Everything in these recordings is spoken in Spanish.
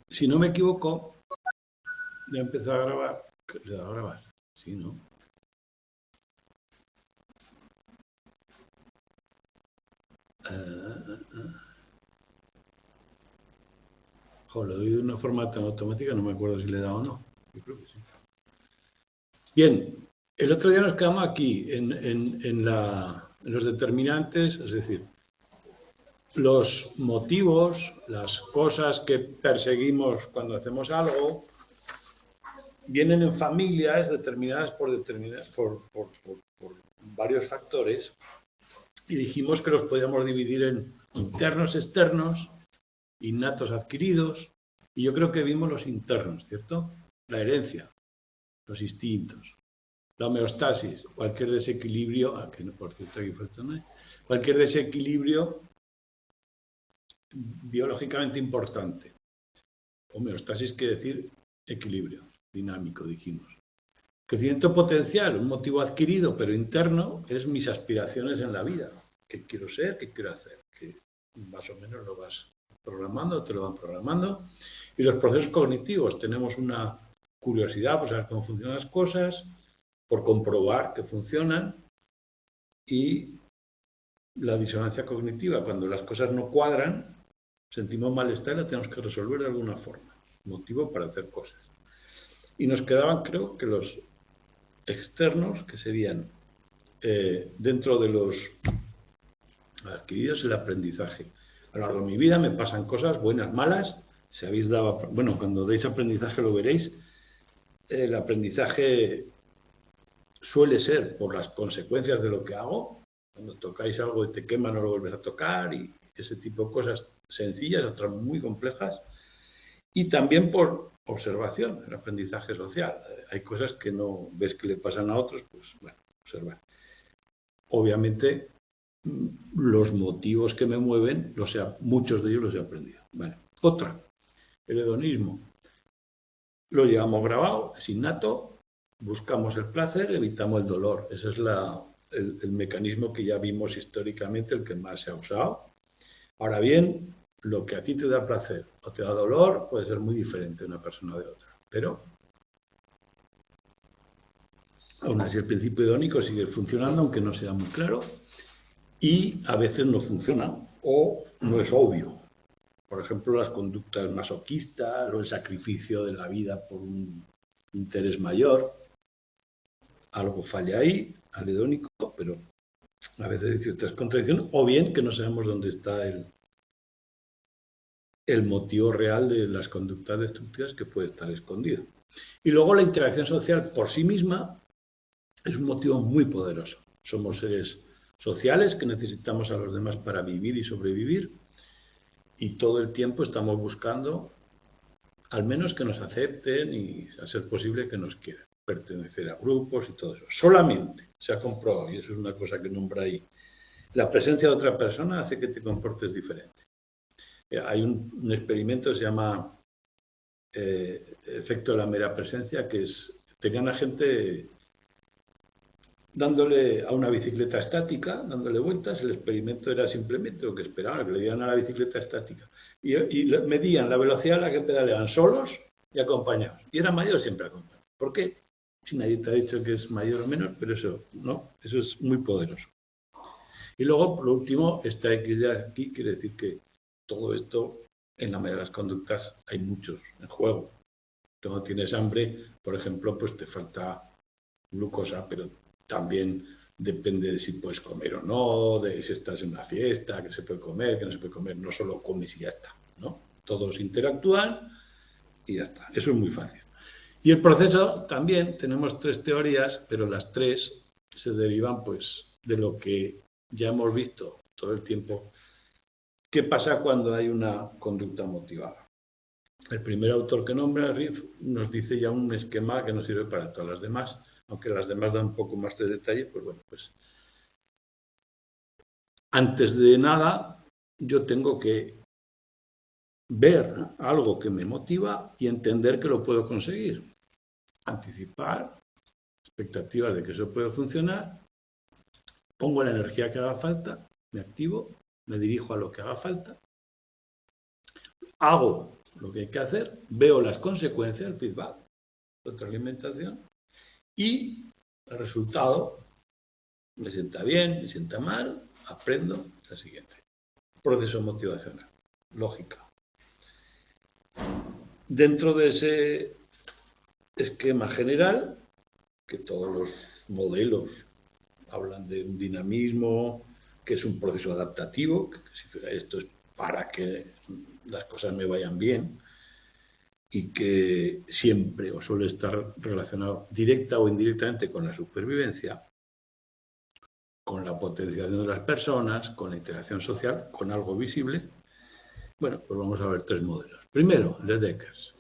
Si no me equivoco, ya empezó a grabar. ¿Se va a grabar? Sí, ¿no? Joder, lo doy de una forma tan automática, no me acuerdo si le he dado o no. Yo creo que sí. Bien, el otro día nos quedamos aquí, en los determinantes, es decir, los motivos, las cosas que perseguimos cuando hacemos algo, vienen en familias determinadas por varios factores, y dijimos que los podíamos dividir en internos, externos, innatos, adquiridos, y yo creo que vimos los internos, ¿cierto? La herencia, los instintos, la homeostasis, cualquier desequilibrio, que no, por cierto aquí falta, ¿no? Cualquier desequilibrio biológicamente importante. Homeostasis quiere decir equilibrio dinámico, dijimos. Crecimiento potencial, un motivo adquirido pero interno, es mis aspiraciones en la vida. ¿Qué quiero ser? ¿Qué quiero hacer? Que más o menos lo vas programando, te lo van programando. Y los procesos cognitivos, tenemos una curiosidad por saber cómo funcionan las cosas, por comprobar que funcionan, y la disonancia cognitiva, cuando las cosas no cuadran, sentimos malestar y la tenemos que resolver de alguna forma. Motivo para hacer cosas. Y nos quedaban, creo, que los externos, que serían dentro de los adquiridos, el aprendizaje. A lo largo de mi vida me pasan cosas buenas, malas. Si habéis dado, bueno, cuando deis aprendizaje lo veréis. El aprendizaje suele ser por las consecuencias de lo que hago. Cuando tocáis algo y te quema, no lo vuelves a tocar, y ese tipo de cosas sencillas, otras muy complejas. Y también por observación, el aprendizaje social. Hay cosas que no ves que le pasan a otros, pues bueno, observar. Obviamente, los motivos que me mueven, muchos de ellos los he aprendido. Vale. Otra, el hedonismo. Lo llevamos grabado, es innato, buscamos el placer, evitamos el dolor. Ese es el mecanismo que ya vimos históricamente, el que más se ha usado. Ahora bien, lo que a ti te da placer o te da dolor puede ser muy diferente de una persona de otra. Pero, aún así, el principio hedónico sigue funcionando, aunque no sea muy claro, y a veces no funciona o no es obvio. Por ejemplo, las conductas masoquistas o el sacrificio de la vida por un interés mayor. Algo falla ahí, al hedónico, pero a veces hay ciertas contradicciones, o bien que no sabemos dónde está el motivo real de las conductas destructivas, que puede estar escondido. Y luego la interacción social por sí misma es un motivo muy poderoso. Somos seres sociales que necesitamos a los demás para vivir y sobrevivir, y todo el tiempo estamos buscando al menos que nos acepten y, a ser posible, que nos quieran, pertenecer a grupos y todo eso. Solamente se ha comprobado, y eso es una cosa que nombra ahí, la presencia de otra persona hace que te comportes diferente. Hay un experimento que se llama efecto de la mera presencia, que es, tenían a gente dándole a una bicicleta estática, dándole vueltas. El experimento era simplemente lo que esperaban, que le dieran a la bicicleta estática. Y medían la velocidad a la que pedaleaban solos y acompañados. Y era mayor siempre acompañado. ¿Por qué? Si nadie te ha dicho que es mayor o menor, pero eso, no, eso es muy poderoso. Y luego, por último, esta X de aquí quiere decir que todo esto, en la mayoría de las conductas, hay muchos en juego. Cuando tienes hambre, por ejemplo, pues te falta glucosa, pero también depende de si puedes comer o no, de si estás en una fiesta, que se puede comer, que no se puede comer. No solo comes y ya está, ¿no? Todos interactúan y ya está. Eso es muy fácil. Y el proceso también, tenemos 3 teorías, pero las 3 se derivan, pues, de lo que ya hemos visto todo el tiempo. ¿Qué pasa cuando hay una conducta motivada? El primer autor que nombra, Riff, nos dice ya un esquema que nos sirve para todas las demás, aunque las demás dan un poco más de detalle. Pues bueno, pues antes de nada yo tengo que ver algo que me motiva y entender que lo puedo conseguir. Anticipar expectativas de que eso puede funcionar, pongo la energía que haga falta, me activo, me dirijo a lo que haga falta, hago lo que hay que hacer, veo las consecuencias, el feedback, retroalimentación, y el resultado me sienta bien, me sienta mal, aprendo la siguiente. Proceso motivacional, lógica. Dentro de ese esquema general, que todos los modelos hablan de un dinamismo, que es un proceso adaptativo, que esto es para que las cosas me vayan bien y que siempre o suele estar relacionado directa o indirectamente con la supervivencia, con la potenciación de las personas, con la interacción social, con algo visible. Bueno, pues vamos a ver 3 modelos. Primero, el de Deckers.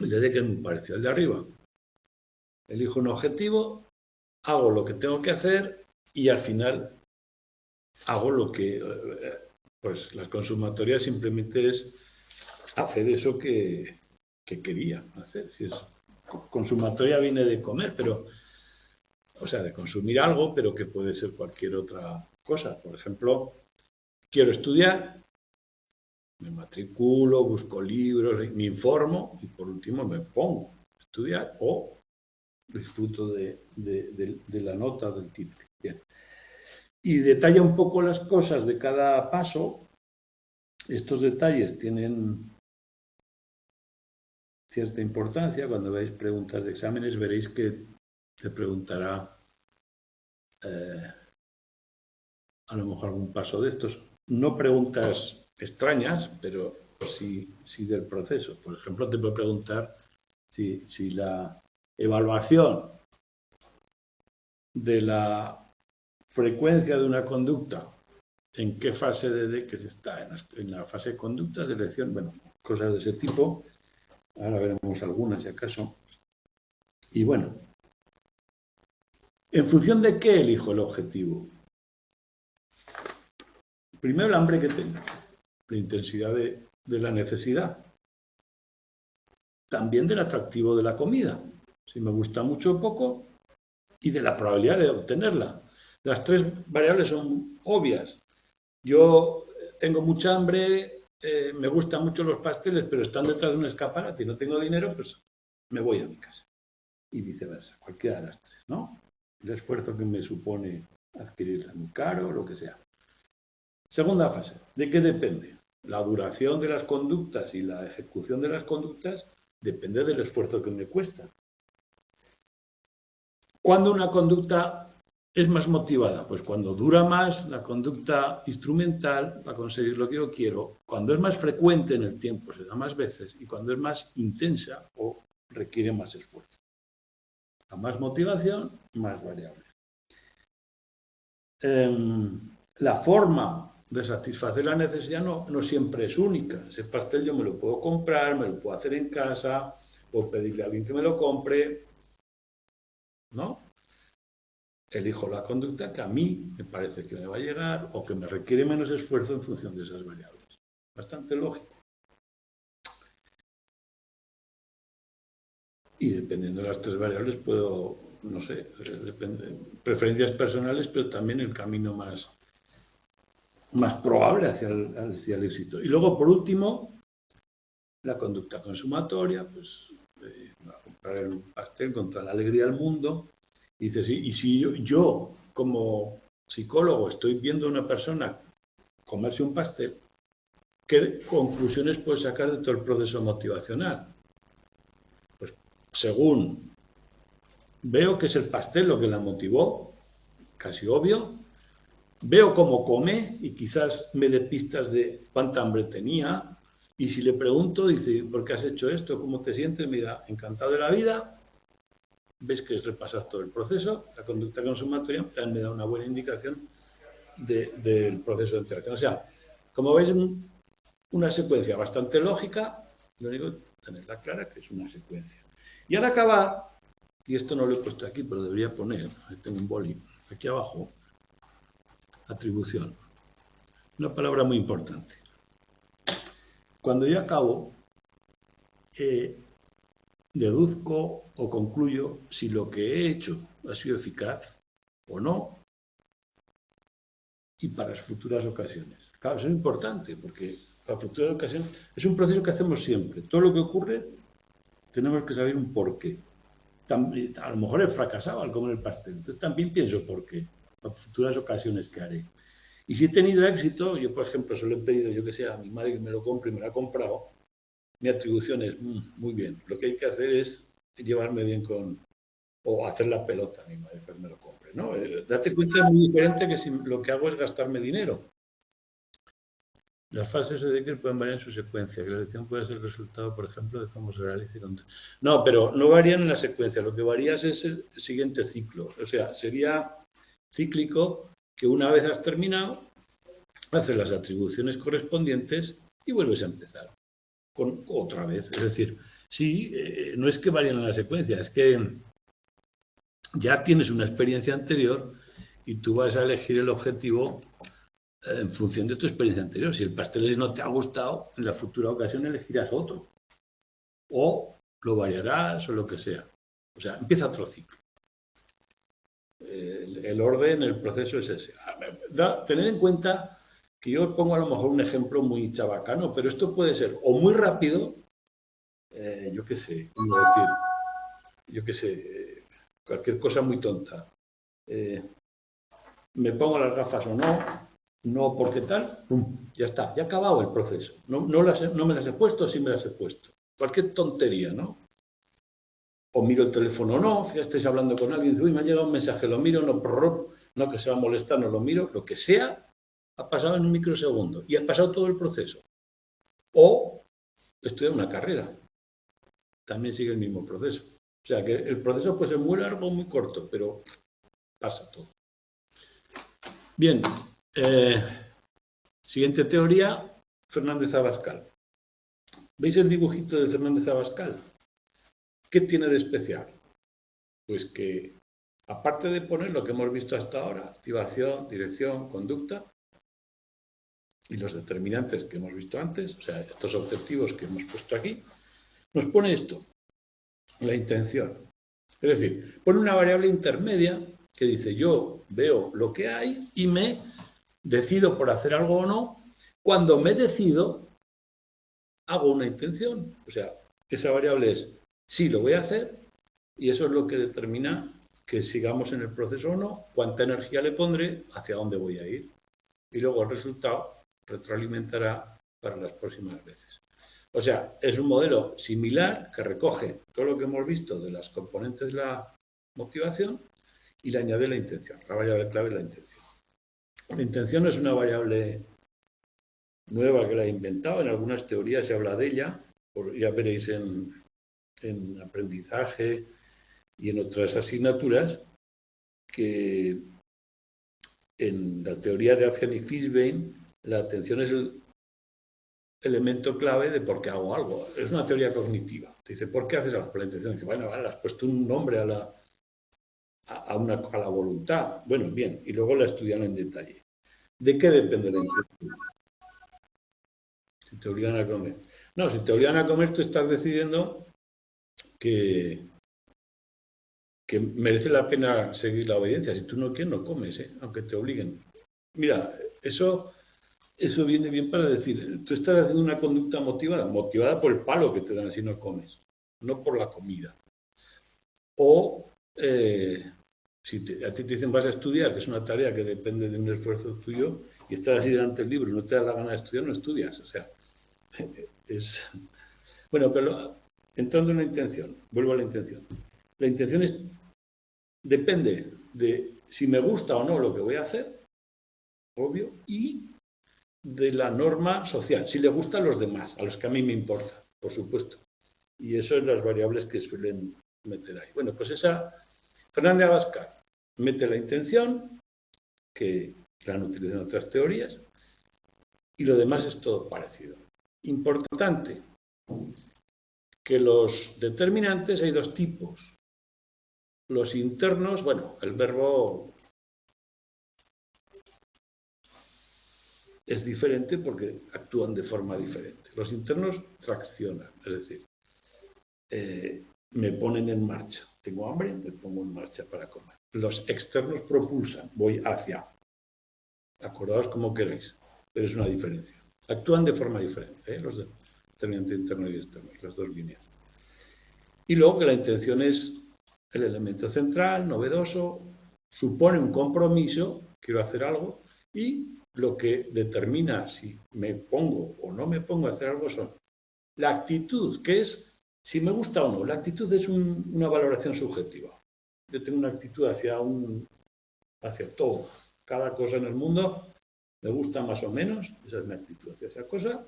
El de Deckers es muy parecido al de arriba. Elijo un objetivo, hago lo que tengo que hacer y al final hago lo que... Pues la consumatoria simplemente es hacer eso que quería hacer. Si es, consumatoria viene de comer, pero... O sea, de consumir algo, pero que puede ser cualquier otra cosa. Por ejemplo, quiero estudiar, me matriculo, busco libros, me informo y por último me pongo a estudiar o disfruto de la nota del título. Bien. Y detalla un poco las cosas de cada paso. Estos detalles tienen cierta importancia. Cuando veáis preguntas de exámenes veréis que te preguntará a lo mejor algún paso de estos. No preguntas extrañas, pero sí del proceso. Por ejemplo, te puedo preguntar si la evaluación de la frecuencia de una conducta, en qué fase de que se está, en la fase de conductas, de elección, bueno, cosas de ese tipo. Ahora veremos algunas, si acaso. Y bueno, ¿en función de qué elijo el objetivo? Primero, el hambre que tengo, la intensidad de la necesidad. También del atractivo de la comida, si me gusta mucho o poco, y de la probabilidad de obtenerla. Las 3 variables son obvias. Yo tengo mucha hambre, me gustan mucho los pasteles, pero están detrás de un escaparate y no tengo dinero, pues me voy a mi casa. Y viceversa, cualquiera de las 3, ¿no? El esfuerzo que me supone adquirirla muy caro, lo que sea. Segunda fase, ¿de qué depende? La duración de las conductas y la ejecución de las conductas depende del esfuerzo que me cuesta. ¿Cuándo una conducta es más motivada? Pues cuando dura más la conducta instrumental para conseguir lo que yo quiero, cuando es más frecuente en el tiempo, se da más veces, y cuando es más intensa o requiere más esfuerzo. A más motivación, más variables. La forma de satisfacer la necesidad no siempre es única. Ese pastel yo me lo puedo comprar, me lo puedo hacer en casa, o pedirle a alguien que me lo compre, ¿no? Elijo la conducta que a mí me parece que me va a llegar o que me requiere menos esfuerzo en función de esas variables. Bastante lógico. Y dependiendo de las 3 variables puedo, no sé, preferencias personales, pero también el camino más probable hacia el éxito. Y luego, por último, la conducta consumatoria, pues a comprar un pastel con toda la alegría del mundo. Y dices, y si yo como psicólogo estoy viendo a una persona comerse un pastel, ¿qué conclusiones puedo sacar de todo el proceso motivacional? Pues según veo que es el pastel lo que la motivó, casi obvio, veo cómo come y quizás me dé pistas de cuánta hambre tenía, y si le pregunto, dice, ¿por qué has hecho esto? ¿Cómo te sientes? Mira, encantado de la vida. Ves que es repasar todo el proceso. La conducta consumatoria también me da una buena indicación del proceso de interacción. O sea, como veis, una secuencia bastante lógica, lo único es tenerla clara que es una secuencia. Y al acabar, y esto no lo he puesto aquí, pero debería poner, tengo un boli aquí abajo, atribución. Una palabra muy importante. Cuando yo acabo, deduzco o concluyo si lo que he hecho ha sido eficaz o no, y para las futuras ocasiones. Claro, eso es importante porque para futuras ocasiones, es un proceso que hacemos siempre. Todo lo que ocurre, tenemos que saber un porqué. A lo mejor he fracasado al comer el pastel, entonces también pienso por qué, para futuras ocasiones que haré. Y si he tenido éxito, yo por ejemplo se lo he pedido, yo que sé, a mi madre que me lo compre y me lo ha comprado, mi atribución es, muy bien, lo que hay que hacer es llevarme bien con, o hacer la pelota a mi madre que me lo compre, ¿no? Date cuenta, es muy diferente que si lo que hago es gastarme dinero. Las fases de Decker pueden variar en su secuencia, que la elección puede ser el resultado, por ejemplo, de cómo se realice. No, pero no varían en la secuencia, lo que varía es el siguiente ciclo. O sea, sería cíclico que una vez has terminado, haces las atribuciones correspondientes y vuelves a empezar con otra vez. Es decir, sí, no es que varían en la secuencia, es que ya tienes una experiencia anterior y tú vas a elegir el objetivo en función de tu experiencia anterior. Si el pastel no te ha gustado, en la futura ocasión elegirás otro. O lo variarás o lo que sea. O sea, empieza otro ciclo. El orden, el proceso es ese. Tened en cuenta que yo pongo a lo mejor un ejemplo muy chabacano, pero esto puede ser o muy rápido, yo qué sé, como decir, yo qué sé, cualquier cosa muy tonta. Me pongo las gafas o no, no porque tal, ¡pum! Ya está, ya ha acabado el proceso. No me las he puesto, sí me las he puesto. Cualquier tontería, ¿no? O miro el teléfono o no, ya estáis hablando con alguien, uy, me ha llegado un mensaje, lo miro, no que se va a molestar, no lo miro, lo que sea, ha pasado en un microsegundo y ha pasado todo el proceso. O estudia una carrera, también sigue el mismo proceso. O sea que el proceso puede ser muy largo o muy corto, pero pasa todo. Bien, siguiente teoría, Fernández Abascal. ¿Veis el dibujito de Fernández Abascal? ¿Qué tiene de especial? Pues que, aparte de poner lo que hemos visto hasta ahora, activación, dirección, conducta, y los determinantes que hemos visto antes, o sea, estos objetivos que hemos puesto aquí, nos pone esto, la intención. Es decir, pone una variable intermedia que dice yo veo lo que hay y me decido por hacer algo o no. Cuando me decido, hago una intención. O sea, esa variable es sí lo voy a hacer y eso es lo que determina que sigamos en el proceso o no, cuánta energía le pondré, hacia dónde voy a ir. Y luego el resultado retroalimentará para las próximas veces. O sea, es un modelo similar que recoge todo lo que hemos visto de las componentes de la motivación y le añade la intención. La variable clave es la intención. La intención es una variable nueva que la he inventado. En algunas teorías se habla de ella. Ya veréis en aprendizaje y en otras asignaturas que en la teoría de Adgen y Fishbein la atención es el elemento clave de por qué hago algo. Es una teoría cognitiva. Te dice, ¿por qué haces algo? Por la intención. Dice, bueno, vale, has puesto un nombre a la voluntad. Bueno, bien, y luego la estudian en detalle. ¿De qué depende la intención? Si te obligan a comer. No, si te obligan a comer, tú estás decidiendo que merece la pena seguir la obediencia. Si tú no quieres, no comes, aunque te obliguen. Mira, eso viene bien para decir, tú estás haciendo una conducta motivada por el palo que te dan si no comes, no por la comida. O si a ti te dicen vas a estudiar, que es una tarea que depende de un esfuerzo tuyo, y estás así delante del libro y no te da la gana de estudiar, no estudias. O sea, es... Bueno, pero entrando en la intención, vuelvo a la intención. La intención depende de si me gusta o no lo que voy a hacer, obvio, y de la norma social, si le gusta a los demás, a los que a mí me importa, por supuesto. Y eso son las variables que suelen meter ahí. Bueno, pues Fernández Abascal mete la intención, que la han utilizado en otras teorías, y lo demás es todo parecido. Importante que los determinantes hay dos tipos. Los internos, bueno, el verbo es diferente porque actúan de forma diferente. Los internos traccionan, es decir, me ponen en marcha. Tengo hambre, me pongo en marcha para comer. Los externos propulsan, voy hacia. Acordaos como queráis, pero es una diferencia. Actúan de forma diferente, los determinante interno y externo, las dos líneas. Y luego que la intención es el elemento central, novedoso, supone un compromiso, quiero hacer algo, y lo que determina si me pongo o no me pongo a hacer algo son la actitud, que es si me gusta o no. La actitud es una valoración subjetiva. Yo tengo una actitud hacia todo. Cada cosa en el mundo me gusta más o menos, esa es mi actitud hacia esa cosa.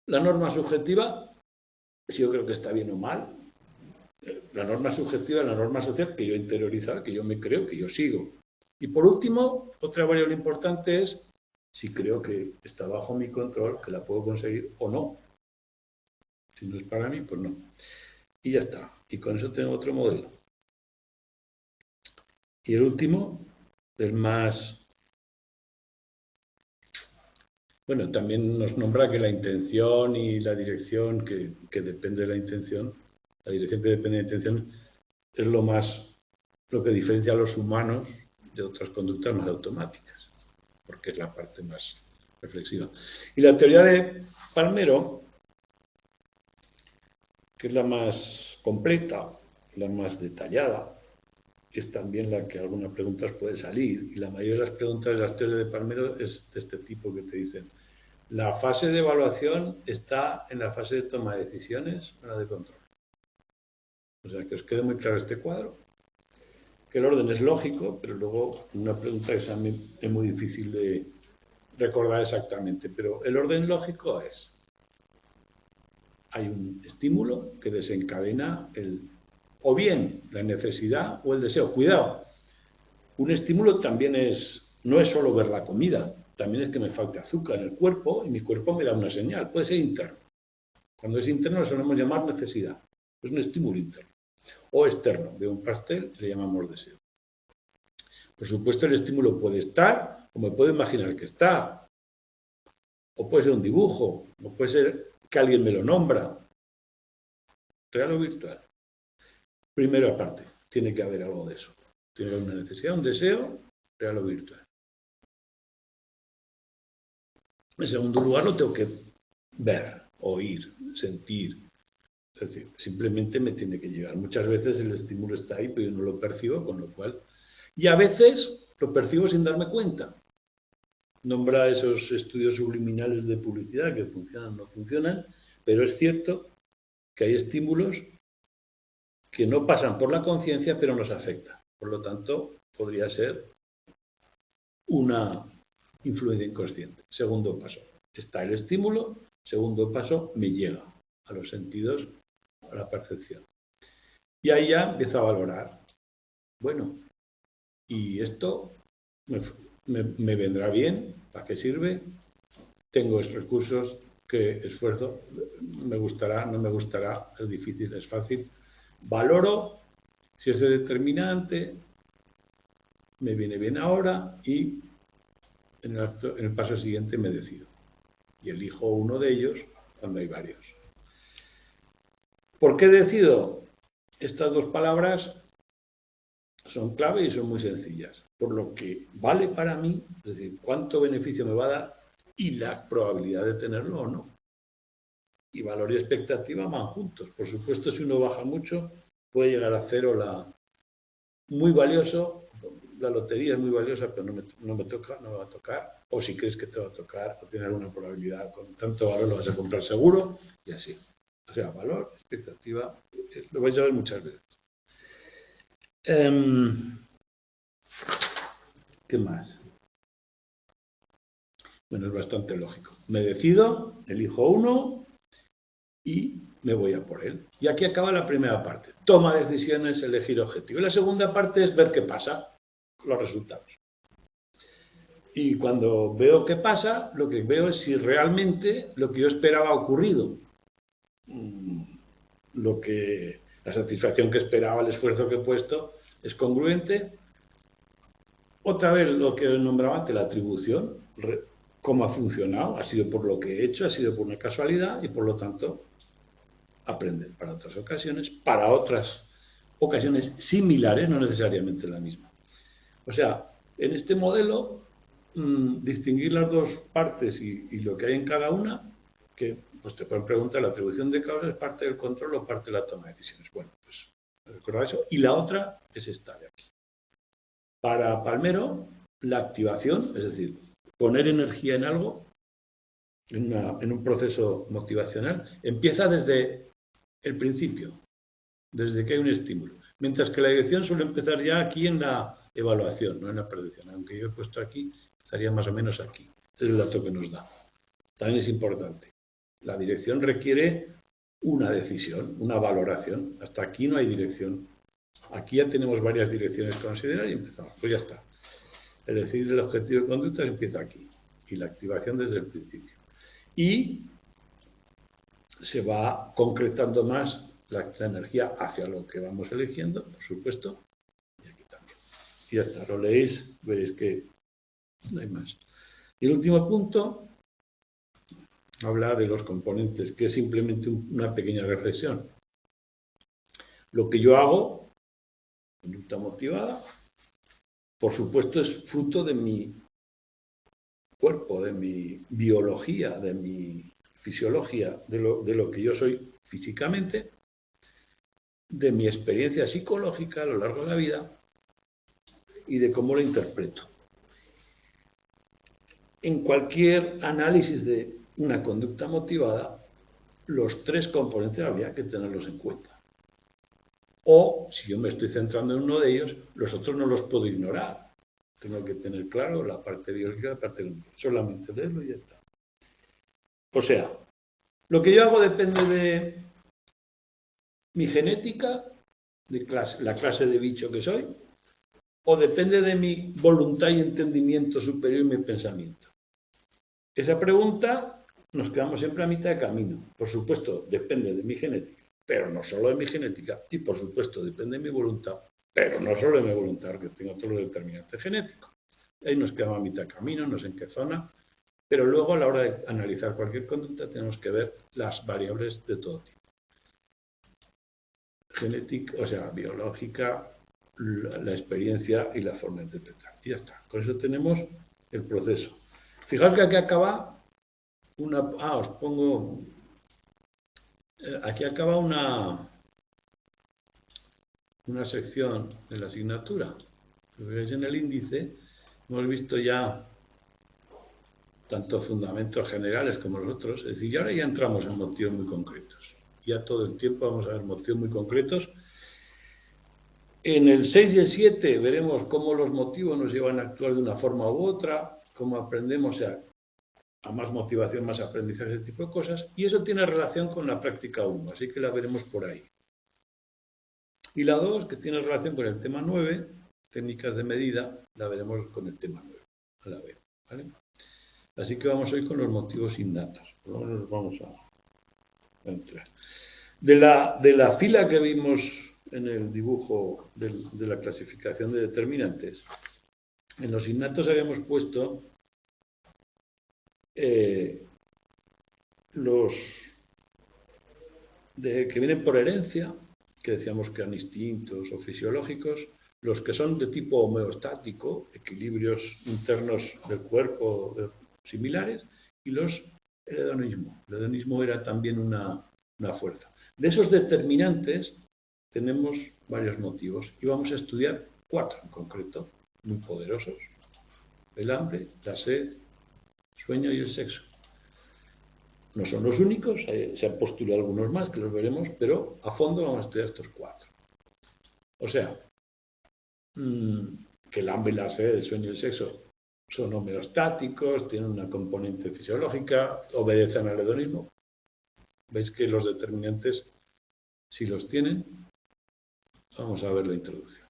La norma subjetiva, si yo creo que está bien o mal, la norma subjetiva es la norma social que yo he interiorizado, que yo me creo, que yo sigo. Y por último, otra variable importante es si creo que está bajo mi control, que la puedo conseguir o no. Si no es para mí, pues no. Y ya está. Y con eso tengo otro modelo. Y el último, el más... Bueno, también nos nombra que la intención y la dirección, que depende de la intención, la dirección que depende de la intención, es lo que diferencia a los humanos de otras conductas más automáticas, porque es la parte más reflexiva. Y la teoría de Palmero, que es la más completa, la más detallada, es también la que algunas preguntas puede salir. Y la mayoría de las preguntas de las teorías de Palmero es de este tipo que te dicen: ¿la fase de evaluación está en la fase de toma de decisiones o en la de control? O sea, que os quede muy claro este cuadro, que el orden es lógico, pero luego una pregunta que es muy difícil de recordar exactamente. Pero el orden lógico es: hay un estímulo que desencadena o bien la necesidad o el deseo. Cuidado, un estímulo también no es solo ver la comida, también es que me falte azúcar en el cuerpo y mi cuerpo me da una señal, puede ser interno. Cuando es interno lo solemos llamar necesidad, es un estímulo interno. O externo, veo un pastel, le llamamos deseo. Por supuesto, el estímulo puede estar, o me puedo imaginar que está, o puede ser un dibujo, o puede ser que alguien me lo nombra, real o virtual. Primero, aparte, tiene que haber algo de eso. Tiene que haber una necesidad, un deseo, real o virtual. En segundo lugar, lo tengo que ver, oír, sentir. Es decir, simplemente me tiene que llegar. Muchas veces el estímulo está ahí, pero yo no lo percibo, con lo cual... Y a veces lo percibo sin darme cuenta. Nombra esos estudios subliminales de publicidad que funcionan o no funcionan, pero es cierto que hay estímulos que no pasan por la conciencia, pero nos afectan. Por lo tanto, podría ser una influencia inconsciente. Segundo paso, está el estímulo. Segundo paso, me llega a los sentidos, a la percepción. Y ahí ya empiezo a valorar. Bueno, ¿y esto me vendrá bien? ¿Para qué sirve? Tengo estos recursos, ¿qué esfuerzo? ¿Me gustará? ¿No me gustará? Es difícil, es fácil. Valoro si es determinante, me viene bien ahora y en el paso siguiente me decido. Y elijo uno de ellos cuando hay varios. ¿Por qué decido? Estas dos palabras son clave y son muy sencillas. Por lo que vale para mí, es decir, cuánto beneficio me va a dar y la probabilidad de tenerlo o no. Y valor y expectativa van juntos. Por supuesto, si uno baja mucho, puede llegar a cero muy valioso. La lotería es muy valiosa, pero no me toca, no me va a tocar. O si crees que te va a tocar, o tiene alguna probabilidad, con tanto valor lo vas a comprar seguro, y así. O sea, valor, expectativa, lo vais a ver muchas veces. ¿Qué más? Bueno, es bastante lógico. Me decido, elijo uno y me voy a por él. Y aquí acaba la primera parte. Toma decisiones, elegir objetivo. Y la segunda parte es ver qué pasa con los resultados. Y cuando veo qué pasa, lo que veo es si realmente lo que yo esperaba ha ocurrido. La satisfacción que esperaba, el esfuerzo que he puesto, es congruente. Otra vez lo que nombraba antes, la atribución, cómo ha funcionado, ha sido por lo que he hecho, ha sido por una casualidad y por lo tanto aprender para otras ocasiones similares, no necesariamente la misma. O sea, en este modelo distinguir las dos partes y lo que hay en cada una, que pues te pueden preguntar, ¿la atribución de causas es parte del control o parte de la toma de decisiones? Bueno, pues recordad eso. Y la otra es esta de aquí. Para Palmero, la activación, es decir, poner energía en algo, en un proceso motivacional, empieza desde el principio, desde que hay un estímulo. Mientras que la dirección suele empezar ya aquí en la evaluación, no en la predicción. Aunque yo he puesto aquí, estaría más o menos aquí. Ese es el dato que nos da. También es importante. La dirección requiere una decisión, una valoración. Hasta aquí no hay dirección. Aquí ya tenemos varias direcciones que considerar y empezamos. Pues ya está. Es decir, el objetivo de conducta empieza aquí y la activación desde el principio. Y se va concretando más la energía hacia lo que vamos eligiendo, por supuesto, y aquí también. Y ya está, lo leéis, veréis que no hay más. Y el último punto habla de los componentes, que es simplemente una pequeña reflexión. Lo que yo hago, conducta motivada, por supuesto es fruto de mi cuerpo, de mi biología, de mi fisiología, de lo que yo soy físicamente, de mi experiencia psicológica a lo largo de la vida y de cómo la interpreto. En cualquier análisis de una conducta motivada, los tres componentes habría que tenerlos en cuenta. O, si yo me estoy centrando en uno de ellos, los otros no los puedo ignorar. Tengo que tener claro la parte biológica y la parte biológica. Solamente leerlo y ya está. O sea, lo que yo hago depende de mi genética, de la clase de bicho que soy, o depende de mi voluntad y entendimiento superior y mi pensamiento. Esa pregunta nos quedamos siempre a mitad de camino. Por supuesto, depende de mi genética, pero no solo de mi genética. Y por supuesto, depende de mi voluntad, pero no solo de mi voluntad, porque tengo otros determinantes genéticos. Ahí nos quedamos a mitad de camino, no sé en qué zona. Pero luego, a la hora de analizar cualquier conducta, tenemos que ver las variables de todo tipo. Genética, o sea, biológica, la experiencia y la forma de interpretar. Y ya está. Con eso tenemos el proceso. Fijaos que aquí acaba os pongo... aquí acaba una sección de la asignatura. Lo veis en el índice, hemos visto ya tanto fundamentos generales como los otros. Es decir, y ahora ya entramos en motivos muy concretos. Ya todo el tiempo vamos a ver motivos muy concretos. En el 6 y el 7 veremos cómo los motivos nos llevan a actuar de una forma u otra, cómo aprendemos a más motivación, más aprendizaje, ese tipo de cosas. Y eso tiene relación con la práctica 1, así que la veremos por ahí. Y la 2, que tiene relación con el tema 9, técnicas de medida, la veremos con el tema 9 a la vez. ¿Vale? Así que vamos hoy con los motivos innatos. Por lo menos vamos a entrar. De la fila que vimos en el dibujo de la clasificación de determinantes, en los innatos habíamos puesto los que vienen por herencia, que decíamos que eran instintos o fisiológicos, los que son de tipo homeostático, equilibrios internos del cuerpo similares, y los el hedonismo. El hedonismo era también una fuerza. De esos determinantes tenemos varios motivos y vamos a estudiar 4 en concreto, muy poderosos: el hambre, la sed, el sueño y el sexo. No son los únicos, se han postulado algunos más que los veremos, pero a fondo vamos a estudiar estos 4. O sea, que el hambre, la sed, el sueño y el sexo son homeostáticos, tienen una componente fisiológica, obedecen al hedonismo. ¿Veis que los determinantes, si los tienen? Vamos a ver la introducción.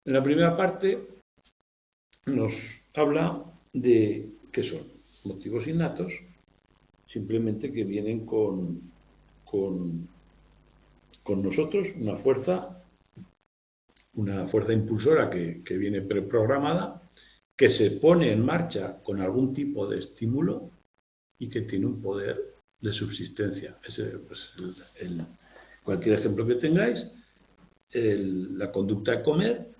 En la primera parte nos habla de qué son motivos innatos, simplemente que vienen con nosotros, una fuerza impulsora que viene preprogramada, que se pone en marcha con algún tipo de estímulo y que tiene un poder de subsistencia. Pues, cualquier ejemplo que tengáis, la conducta de comer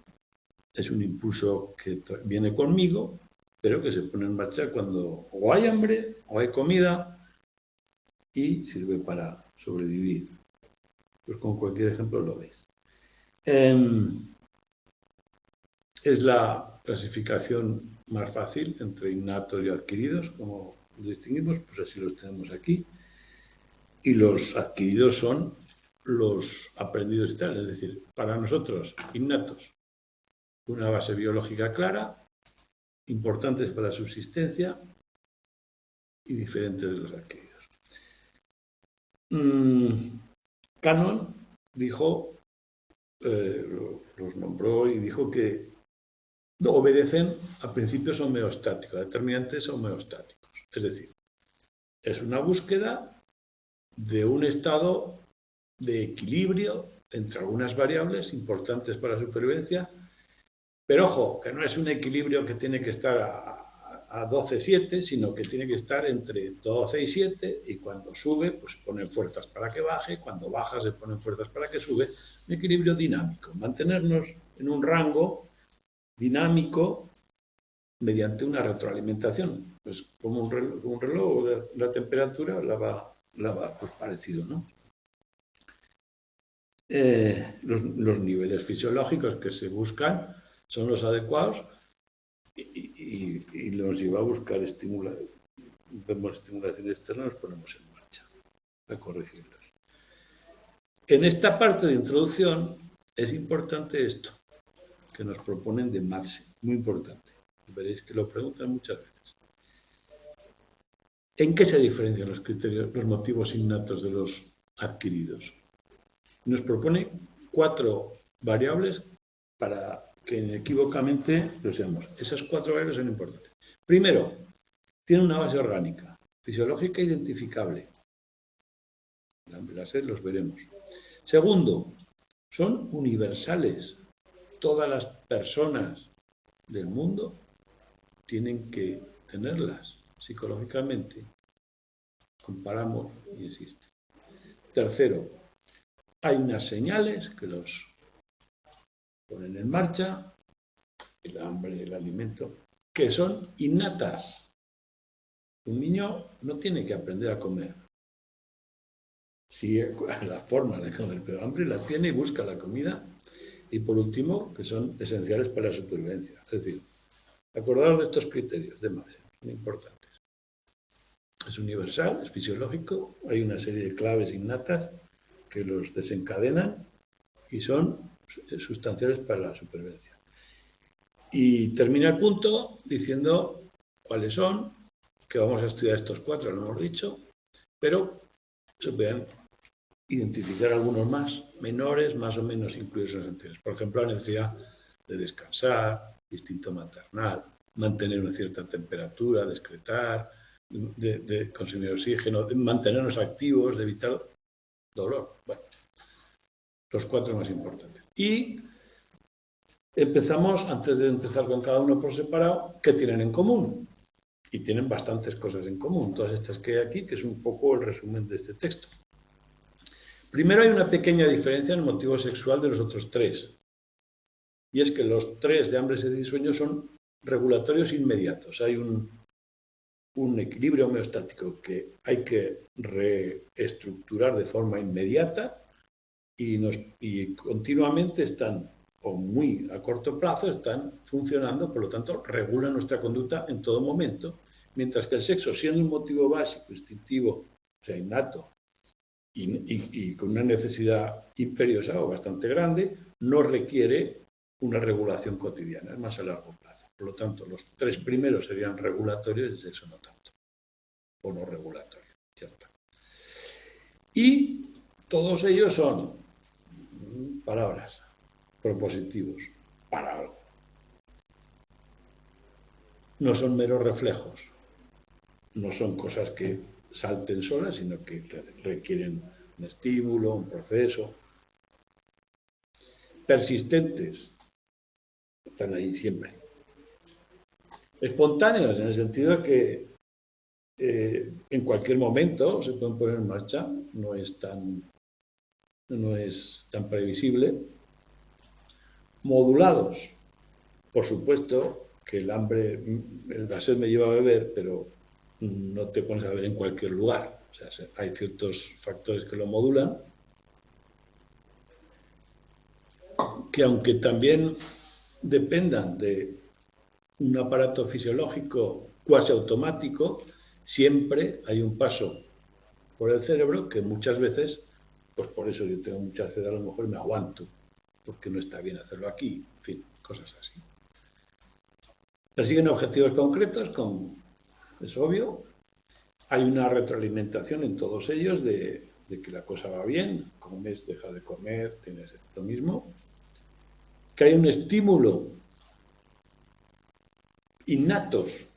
es un impulso que viene conmigo pero que se pone en marcha cuando o hay hambre o hay comida y sirve para sobrevivir. Pues con cualquier ejemplo lo veis. Es la clasificación más fácil entre innatos y adquiridos, como distinguimos, pues así los tenemos aquí. Y los adquiridos son los aprendidos y tal, es decir, para nosotros innatos, una base biológica clara, importantes para la subsistencia y diferentes de los adquiridos. Cannon dijo, los nombró y dijo que obedecen a principios homeostáticos, a determinantes homeostáticos. Es decir, es una búsqueda de un estado de equilibrio entre algunas variables importantes para la supervivencia, pero ojo, que no es un equilibrio que tiene que estar a 12,7, sino que tiene que estar entre 12 y 7, y cuando sube, pues se ponen fuerzas para que baje, cuando baja se ponen fuerzas para que sube, un equilibrio dinámico, mantenernos en un rango dinámico mediante una retroalimentación, pues como un reloj, la temperatura la va pues parecido, ¿no? Los niveles fisiológicos que se buscan son los adecuados y nos lleva a buscar vemos estimulación externa, nos ponemos en marcha a corregirlos. En esta parte de introducción es importante esto que nos proponen de Madsen, muy importante. Veréis que lo preguntan muchas veces. ¿En qué se diferencian los criterios, los motivos innatos de los adquiridos? Nos propone 4 variables para que inequívocamente lo seamos. Esas 4 variables son importantes. Primero, tiene una base orgánica, fisiológica identificable. La sed los veremos. Segundo, son universales. Todas las personas del mundo tienen que tenerlas psicológicamente. Comparamos y existe. Tercero, hay unas señales que los ponen en marcha, el hambre, el alimento, que son innatas. Un niño no tiene que aprender a comer. Sí, la forma de comer, pero hambre la tiene y busca la comida. Y por último, que son esenciales para la supervivencia. Es decir, acordaros de estos criterios de Madsen, son importantes. Es universal, es fisiológico, hay una serie de claves innatas que los desencadenan y son sustanciales para la supervivencia. Y termina el punto diciendo cuáles son, que vamos a estudiar estos 4, lo hemos dicho, pero se pueden identificar algunos más, menores, más o menos incluidos en los anteriores. Por ejemplo, la necesidad de descansar, instinto maternal, mantener una cierta temperatura, de excretar, de consumir oxígeno, de mantenernos activos, de evitar dolor. Bueno, los 4 más importantes. Y empezamos, antes de empezar con cada uno por separado, ¿qué tienen en común? Y tienen bastantes cosas en común, todas estas que hay aquí, que es un poco el resumen de este texto. Primero hay una pequeña diferencia en el motivo sexual de los otros 3. Y es que los 3 de hambre, sed y sueño son regulatorios inmediatos. Hay un equilibrio homeostático que hay que reestructurar de forma inmediata y continuamente están, o muy a corto plazo, están funcionando, por lo tanto, regulan nuestra conducta en todo momento, mientras que el sexo, siendo un motivo básico, instintivo, o sea, innato, y con una necesidad imperiosa o bastante grande, no requiere una regulación cotidiana, es más a largo plazo. Por lo tanto, los 3 primeros serían regulatorios y el sexo no tanto, o no regulatorio, ya está. Y todos ellos son palabras, propositivos, para algo. No son meros reflejos, no son cosas que salten solas, sino que requieren un estímulo, un proceso. Persistentes, están ahí siempre. Espontáneos, en el sentido de que en cualquier momento se pueden poner en marcha, no es tan previsible. Modulados, por supuesto que el hambre, la sed me lleva a beber, pero no te pones a beber en cualquier lugar. O sea, hay ciertos factores que lo modulan, que aunque también dependan de un aparato fisiológico cuasi automático, siempre hay un paso por el cerebro que muchas veces, pues por eso yo tengo mucha sed, a lo mejor me aguanto, porque no está bien hacerlo aquí, en fin, cosas así. Persiguen objetivos concretos, es obvio. Hay una retroalimentación en todos ellos de que la cosa va bien, comes, dejas de comer, tienes esto mismo. Que hay un estímulo innatos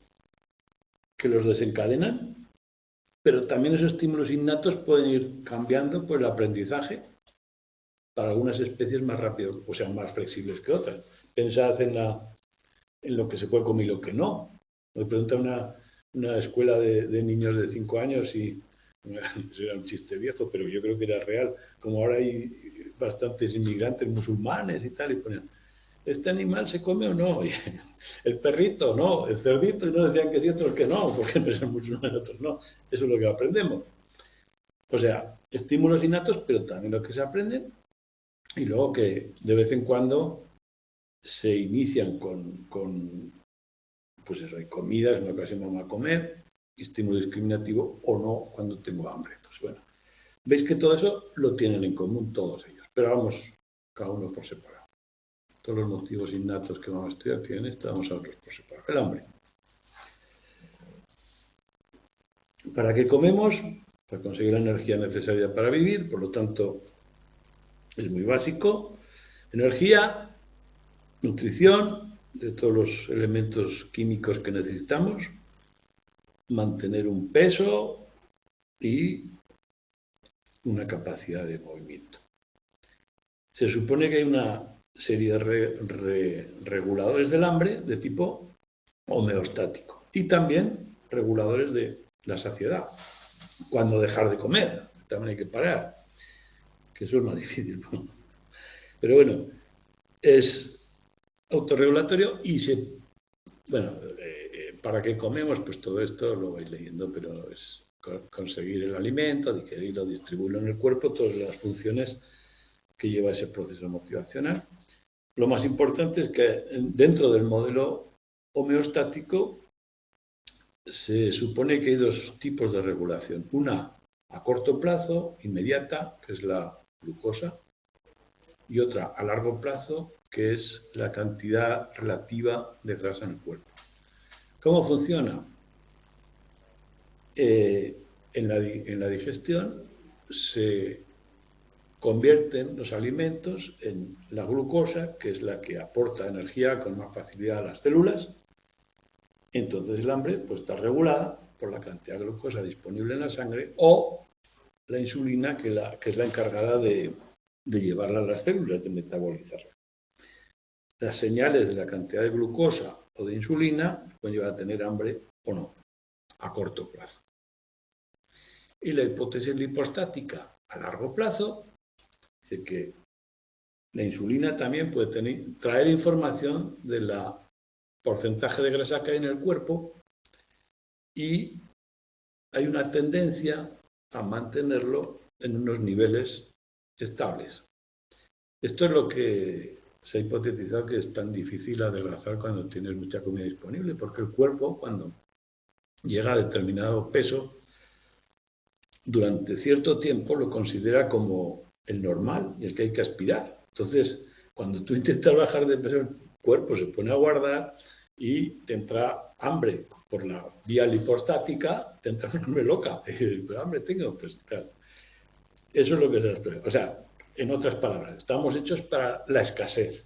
que los desencadenan, pero también esos estímulos innatos pueden ir cambiando por el aprendizaje para algunas especies más rápido, o sea, más flexibles que otras. Pensad en lo que se puede comer y lo que no. Me pregunta una escuela de niños de 5 años y eso era un chiste viejo, pero yo creo que era real. Como ahora hay bastantes inmigrantes musulmanes y tal, y ponían, ¿este animal se come o no? Y el perrito, no, el cerdito, y no decían que sí, otros que no, porque no eran musulmanes, otros no. Eso es lo que aprendemos. O sea, estímulos innatos, pero también lo que se aprenden, y luego que de vez en cuando se inician pues eso, hay comidas, en la ocasión vamos a comer, estímulo discriminativo o no cuando tengo hambre. Pues bueno, veis que todo eso lo tienen en común todos ellos, pero vamos cada uno por separado. Todos los motivos innatos que vamos a estudiar tienen esto, vamos a verlos por separado. El hambre. ¿Para qué comemos? Para conseguir la energía necesaria para vivir, por lo tanto, es muy básico. Energía, nutrición, de todos los elementos químicos que necesitamos, mantener un peso y una capacidad de movimiento. Se supone que hay una serie de reguladores del hambre de tipo homeostático y también reguladores de la saciedad. Cuando dejar de comer, también hay que parar, que eso es más difícil. Pero bueno, es autorregulatorio y bueno, ¿para qué comemos? Pues todo esto lo vais leyendo, pero es conseguir el alimento, digerirlo, distribuirlo en el cuerpo, todas las funciones que lleva ese proceso motivacional. Lo más importante es que dentro del modelo homeostático se supone que hay dos tipos de regulación. Una a corto plazo, inmediata, que es la glucosa, y otra a largo plazo, que es la cantidad relativa de grasa en el cuerpo. ¿Cómo funciona? En la digestión se convierten los alimentos en la glucosa, que es la que aporta energía con más facilidad a las células. Entonces el hambre pues, está regulada por la cantidad de glucosa disponible en la sangre o la insulina, que es la encargada de llevarla a las células, de metabolizarla. Las señales de la cantidad de glucosa o de insulina pueden llevar a tener hambre o no, a corto plazo. Y la hipótesis lipostática a largo plazo dice que la insulina también puede traer información del porcentaje de grasa que hay en el cuerpo y hay una tendencia a mantenerlo en unos niveles estables. Esto es lo que se ha hipotetizado que es tan difícil adelgazar cuando tienes mucha comida disponible, porque el cuerpo, cuando llega a determinado peso, durante cierto tiempo lo considera como el normal y el que hay que aspirar. Entonces, cuando tú intentas bajar de peso, el cuerpo se pone a guardar y te entra hambre por la vía lipostática, te entra una hambre loca. Y dices, pero hambre tengo, pues claro. Eso es lo que se explica. O sea, en otras palabras, estamos hechos para la escasez,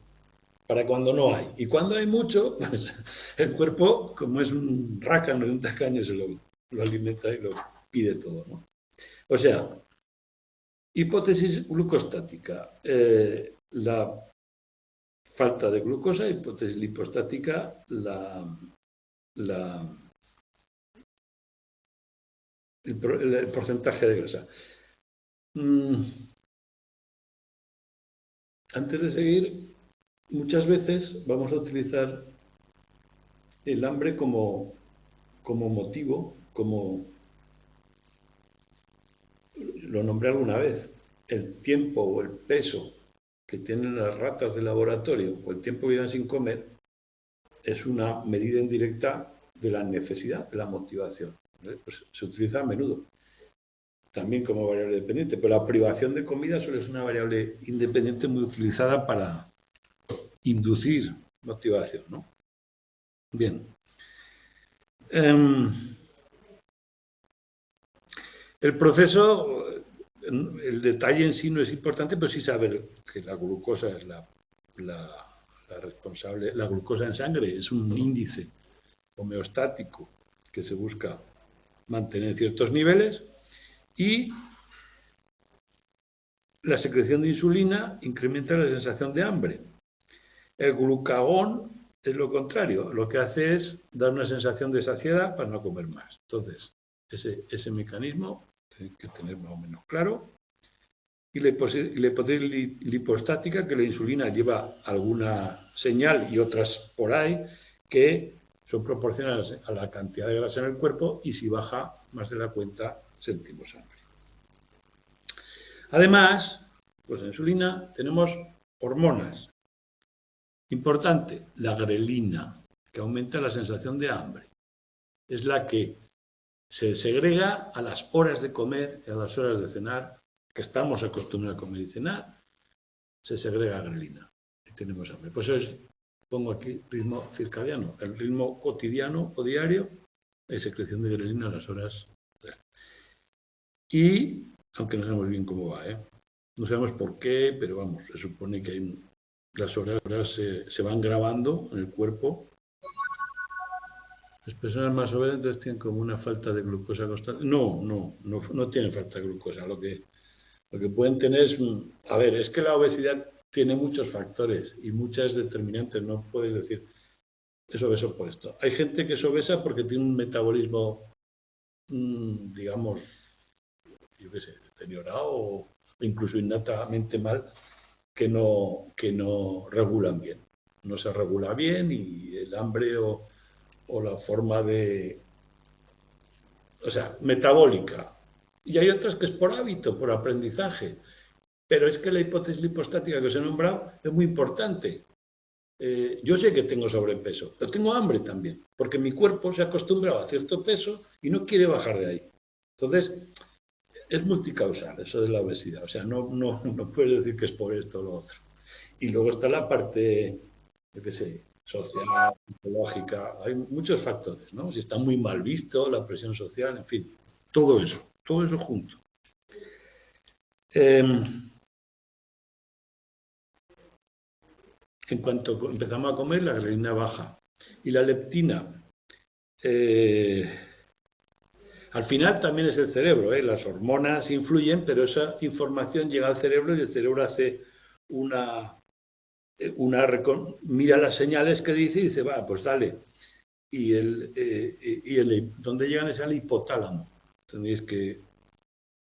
para cuando no hay. Y cuando hay mucho, pues, el cuerpo, como es un rácano y un tacaño, se lo alimenta y lo pide todo, ¿no? O sea, hipótesis glucostática, la falta de glucosa, hipótesis lipostática, el porcentaje de grasa. Antes de seguir, muchas veces vamos a utilizar el hambre como motivo, como lo nombré alguna vez, el tiempo o el peso que tienen las ratas de laboratorio o el tiempo que llevan sin comer es una medida indirecta de la necesidad, de la motivación. Pues se utiliza a menudo también como variable dependiente, pero la privación de comida suele ser una variable independiente muy utilizada para inducir motivación, ¿no? Bien. El proceso, el detalle en sí no es importante, pero sí saber que la glucosa es la responsable. La glucosa en sangre es un índice homeostático que se busca mantener ciertos niveles y la secreción de insulina incrementa la sensación de hambre. El glucagón es lo contrario, lo que hace es dar una sensación de saciedad para no comer más. Entonces, ese mecanismo hay que tener más o menos claro. Y la hipótesis lipostática, que la insulina lleva alguna señal y otras por ahí que son proporcionales a la cantidad de grasa en el cuerpo y si baja más de la cuenta sentimos hambre. Además, pues en insulina tenemos hormonas. Importante, la grelina, que aumenta la sensación de hambre. Es la que se segrega a las horas de comer y a las horas de cenar, que estamos acostumbrados a comer y cenar, se segrega grelina y tenemos hambre. Pues pongo aquí ritmo circadiano, el ritmo cotidiano o diario de secreción de grelina a las horas. Y, aunque no sabemos bien cómo va, no sabemos por qué, pero vamos, se supone que las horas se van grabando en el cuerpo. Las personas más obesas entonces tienen como una falta de glucosa constante. No tienen falta de glucosa. Lo que pueden tener es, a ver, es que la obesidad tiene muchos factores y muchas determinantes. No puedes decir, es obeso por esto. Hay gente que es obesa porque tiene un metabolismo, digamos, yo qué sé, deteriorado o incluso innatamente mal, que no regulan bien. No se regula bien y el hambre o la forma de, o sea, metabólica. Y hay otras que es por hábito, por aprendizaje. Pero es que la hipótesis lipostática que os he nombrado es muy importante. Yo sé que tengo sobrepeso, pero tengo hambre también, porque mi cuerpo se ha acostumbrado a cierto peso y no quiere bajar de ahí. Entonces, es multicausal eso de la obesidad. O sea, no puedes decir que es por esto o lo otro. Y luego está la parte, yo qué sé, social, psicológica. Hay muchos factores, ¿no? Si está muy mal visto, la presión social, en fin, todo eso junto. En cuanto empezamos a comer, la grelina baja. Y la leptina, al final también es el cerebro, las hormonas influyen, pero esa información llega al cerebro y el cerebro hace mira las señales que dice y dice, va, pues dale. Y ¿dónde llegan es al hipotálamo. Tenéis que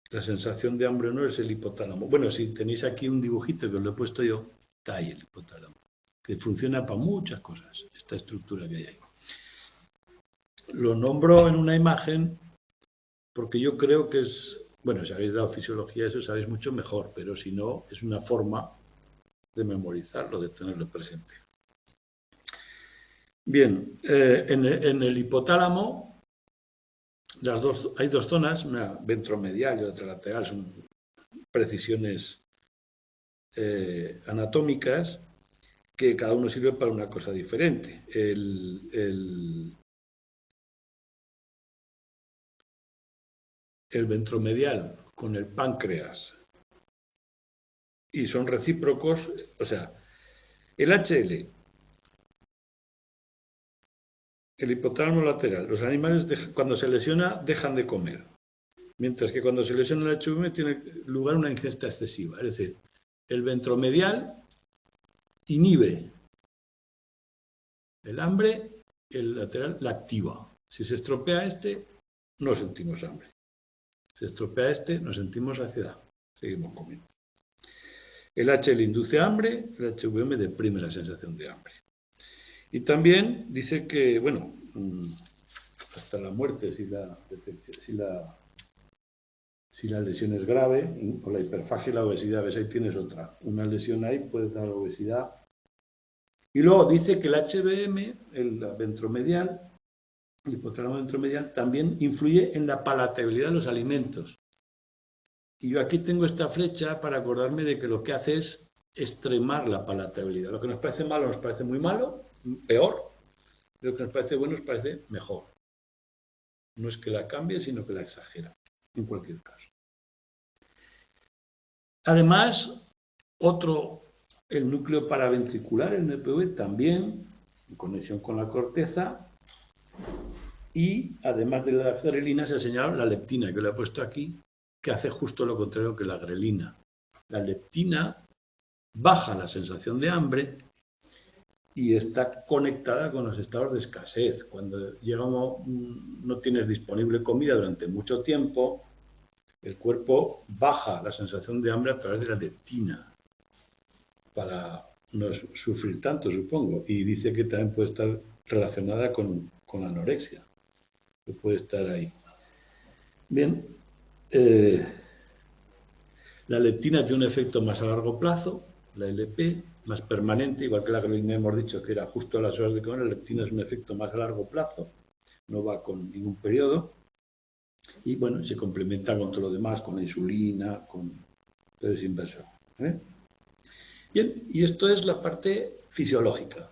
la sensación de hambre no es el hipotálamo. Bueno, si tenéis aquí un dibujito que os lo he puesto yo, está ahí el hipotálamo, que funciona para muchas cosas, esta estructura que hay ahí. Lo nombro en una imagen porque yo creo que es, bueno, si habéis dado fisiología eso sabéis mucho mejor, pero si no, es una forma de memorizarlo, de tenerlo presente. Bien, en el hipotálamo hay dos zonas, una ventromedial y otra lateral, son precisiones anatómicas que cada uno sirve para una cosa diferente. El ventromedial con el páncreas y son recíprocos, o sea, el HL, el hipotálamo lateral, los animales cuando se lesiona dejan de comer, mientras que cuando se lesiona el HVM tiene lugar una ingesta excesiva, es decir, el ventromedial inhibe el hambre, el lateral la activa. Si se estropea este, no sentimos hambre. Se estropea este, nos sentimos saciedad. Seguimos comiendo. El HL induce hambre, el HVM deprime la sensación de hambre. Y también dice que, bueno, hasta la muerte, si la lesión es grave, o la hiperfagia y la obesidad, ves, ahí tienes otra. Una lesión ahí puede dar obesidad. Y luego dice que el HBM, el ventromedial, el hipotálamo ventromedial, también influye en la palatabilidad de los alimentos. Y yo aquí tengo esta flecha para acordarme de que lo que hace es extremar la palatabilidad. Lo que nos parece malo nos parece muy malo, peor, y lo que nos parece bueno nos parece mejor. No es que la cambie, sino que la exagera, en cualquier caso. Además, el núcleo paraventricular, el NPV, también, en conexión con la corteza, y además de la grelina se ha señalado la leptina, que lo he puesto aquí, que hace justo lo contrario que la grelina. La leptina baja la sensación de hambre y está conectada con los estados de escasez. Cuando no tienes disponible comida durante mucho tiempo, el cuerpo baja la sensación de hambre a través de la leptina para no sufrir tanto, supongo. Y dice que también puede estar relacionada con la anorexia, que puede estar ahí. Bien, la leptina tiene un efecto más a largo plazo, la LP, más permanente, igual que la grelina hemos dicho que era justo a las horas de comer. La leptina es un efecto más a largo plazo, no va con ningún periodo, y bueno, se complementa con todo lo demás, con la insulina, todo es inversor. Bien, y esto es la parte fisiológica.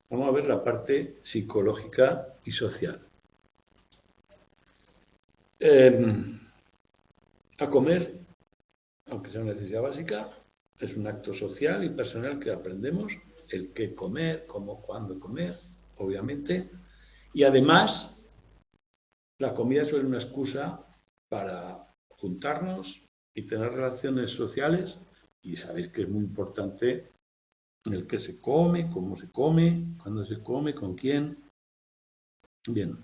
Vamos a ver la parte psicológica y social. A comer, aunque sea una necesidad básica, es un acto social y personal que aprendemos, el qué comer, cómo, cuándo comer, obviamente. Y además, la comida suele ser una excusa para juntarnos y tener relaciones sociales. Y sabéis que es muy importante el qué se come, cómo se come, cuándo se come, con quién. Bien.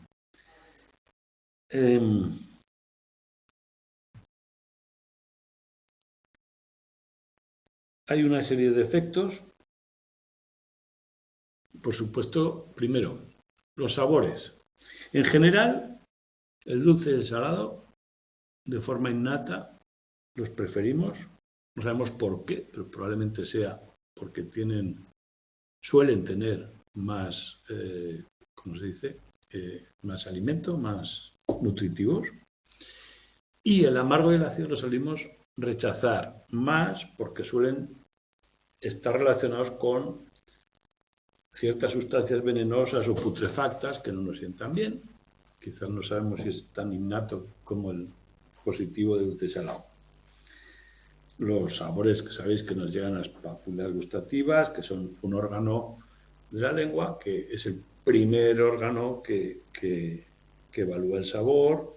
Hay una serie de efectos. Por supuesto, primero, los sabores. En general, el dulce y el salado, de forma innata, los preferimos. No sabemos por qué, pero probablemente sea porque suelen tener más, ¿cómo se dice? Más alimento, más nutritivos. Y el amargo y el ácido los solimos rechazar más porque suelen estar relacionados con ciertas sustancias venenosas o putrefactas que no nos sientan bien. Quizás no sabemos si es tan innato como el positivo del dulce salado. Los sabores que sabéis que nos llegan a las papilas gustativas, que son un órgano de la lengua, que es el primer órgano que evalúa el sabor,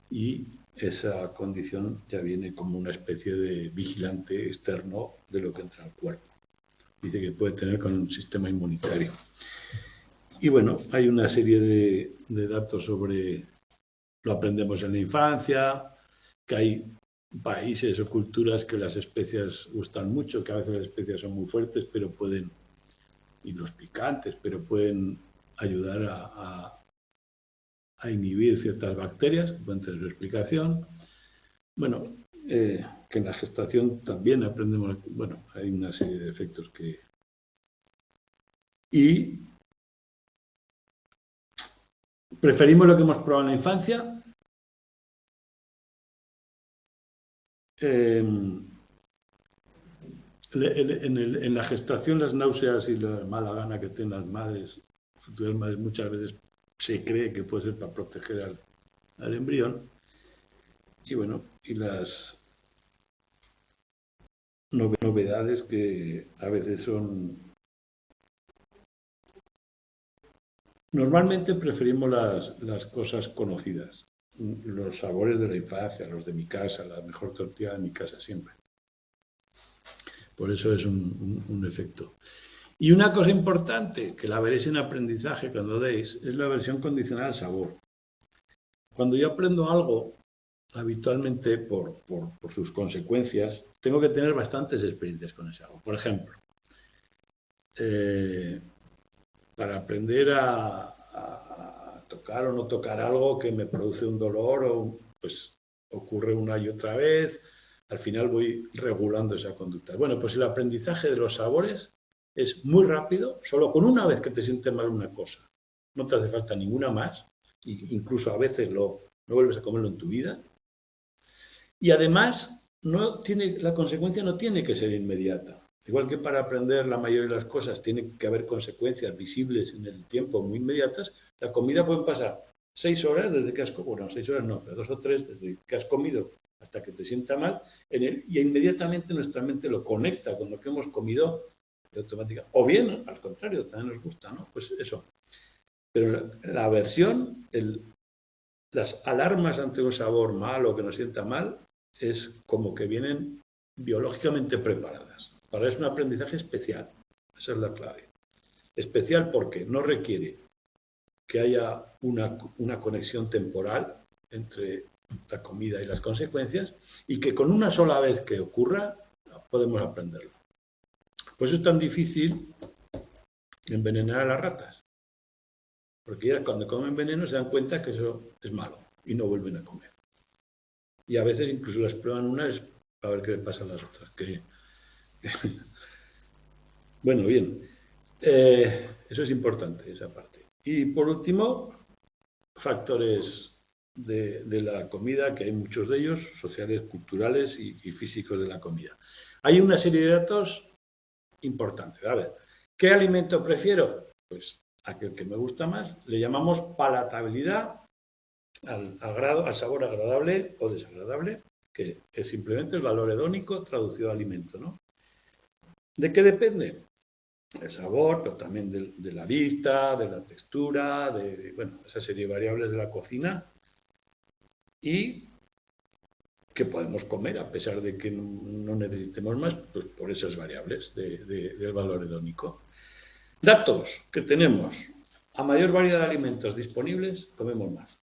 y esa condición ya viene como una especie de vigilante externo de lo que entra al cuerpo. Dice que puede tener con un sistema inmunitario. Y bueno, hay una serie de datos sobre, lo aprendemos en la infancia, que hay países o culturas que las especias gustan mucho, que a veces las especias son muy fuertes, pero y los picantes, pero pueden ayudar a inhibir ciertas bacterias, que pueden tener su explicación. Bueno, que en la gestación también aprendemos, bueno, hay una serie de efectos que... Y preferimos lo que hemos probado en la infancia. En la gestación, las náuseas y la mala gana que tienen las madres, futuras madres, muchas veces se cree que puede ser para proteger al embrión. Y bueno, y las novedades que a veces son... Normalmente preferimos las cosas conocidas, los sabores de la infancia, los de mi casa, la mejor tortilla de mi casa siempre. Por eso es un efecto. Y una cosa importante, que la veréis en aprendizaje cuando deis, es la versión condicional al sabor. Cuando yo aprendo algo, habitualmente por sus consecuencias, tengo que tener bastantes experiencias con ese algo. Por ejemplo, para aprender a tocar o no tocar algo que me produce un dolor o pues ocurre una y otra vez. Al final voy regulando esa conducta. Bueno, pues el aprendizaje de los sabores es muy rápido, solo con una vez que te sientes mal una cosa. No te hace falta ninguna más, incluso a veces no vuelves a comerlo en tu vida. Y además, la consecuencia no tiene que ser inmediata. Igual que para aprender la mayoría de las cosas tiene que haber consecuencias visibles en el tiempo muy inmediatas, la comida puede pasar 6 horas desde que has comido, bueno, 6 horas no, pero 2 o 3 desde que has comido hasta que te sienta mal, y inmediatamente nuestra mente lo conecta con lo que hemos comido de automática. O bien, al contrario, también nos gusta, ¿no? Pues eso. Pero la aversión, las alarmas ante un sabor mal o que nos sienta mal, es como que vienen biológicamente preparadas. Para es un aprendizaje especial. Esa es la clave. Especial porque no requiere que haya una conexión temporal entre la comida y las consecuencias y que con una sola vez que ocurra podemos aprenderlo. Por eso es tan difícil envenenar a las ratas. Porque ya cuando comen veneno se dan cuenta que eso es malo y no vuelven a comer. Y a veces incluso las prueban unas para ver qué le pasa a las otras. Bueno, bien. Eso es importante, esa parte. Y por último, factores de la comida, que hay muchos de ellos, sociales, culturales y físicos de la comida. Hay una serie de datos importantes. A ver, ¿qué alimento prefiero? Pues aquel que me gusta más. Le llamamos palatabilidad al sabor agradable o desagradable, que es simplemente el valor hedónico traducido a alimento, ¿no? ¿De qué depende? El sabor, pero también de la vista, de la textura, bueno, esa serie de variables de la cocina y que podemos comer a pesar de que no necesitemos más, pues por esas variables del valor hedónico. Datos que tenemos. A mayor variedad de alimentos disponibles, comemos más.